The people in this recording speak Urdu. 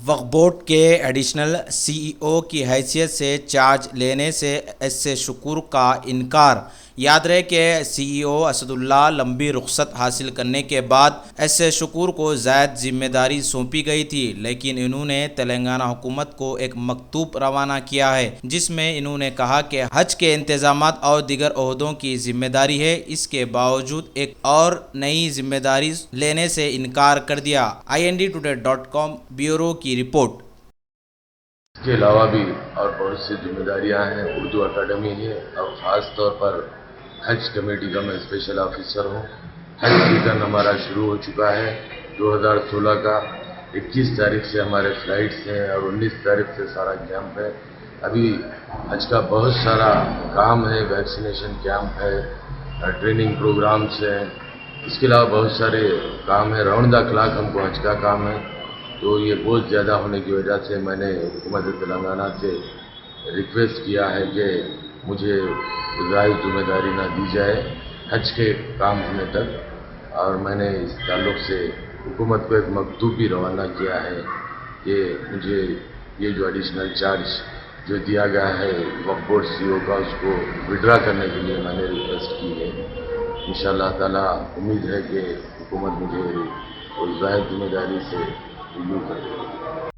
وقف بورڈ کے ایڈیشنل سی ای او کی حیثیت سے چارج لینے سے ایس اے شکور کا انکار۔ یاد رہے کہ سی ای او اسد اللہ لمبی رخصت حاصل کرنے کے بعد ایس اے شکور کو زائد ذمہ داری سونپی گئی تھی، لیکن انہوں نے تلنگانہ حکومت کو ایک مکتوب روانہ کیا ہے جس میں انہوں نے کہا کہ حج کے انتظامات اور دیگر عہدوں کی ذمہ داری ہے۔ اس کے باوجود ایک اور نئی ذمہ داری لینے سے انکار کر دیا۔ INDtoday.com بیورو کی رپورٹ۔ اس کے علاوہ بھی اور بہت سی ذمہ داریاں ہیں۔ اردو اکیڈمی ہے اور خاص طور پر حج کمیٹی کا میں اسپیشل آفیسر ہوں۔ حج سیزن ہمارا شروع ہو چکا ہے 2016 کا۔ 21 تاریخ سے ہمارے فلائٹس ہیں اور 19 تاریخ سے سارا کیمپ ہے۔ ابھی حج کا بہت سارا کام ہے، ویکسینیشن کیمپ ہے، ٹریننگ پروگرامس ہیں، اس کے علاوہ بہت سارے کام ہیں۔ راؤنڈ دا کلاک ہم کو حج کا کام ہے، تو یہ بہت زیادہ ہونے کی وجہ سے میں نے حکومت تلنگانہ سے ریکویسٹ کیا ہے کہ مجھے زائد ذمہ داری نہ دی جائے حج کے کام ہونے تک، اور میں نے اس تعلق سے حکومت کو ایک مکتوب بھی روانہ کیا ہے کہ مجھے یہ جو ایڈیشنل چارج جو دیا گیا ہے وقف بورڈ سی او کا، اس کو وڈرا کرنے کے لیے میں نے ریکویسٹ کی ہے۔ انشاءاللہ تعالیٰ امید ہے کہ حکومت مجھے اس زائد ذمہ داری سے ریلیو کر دے۔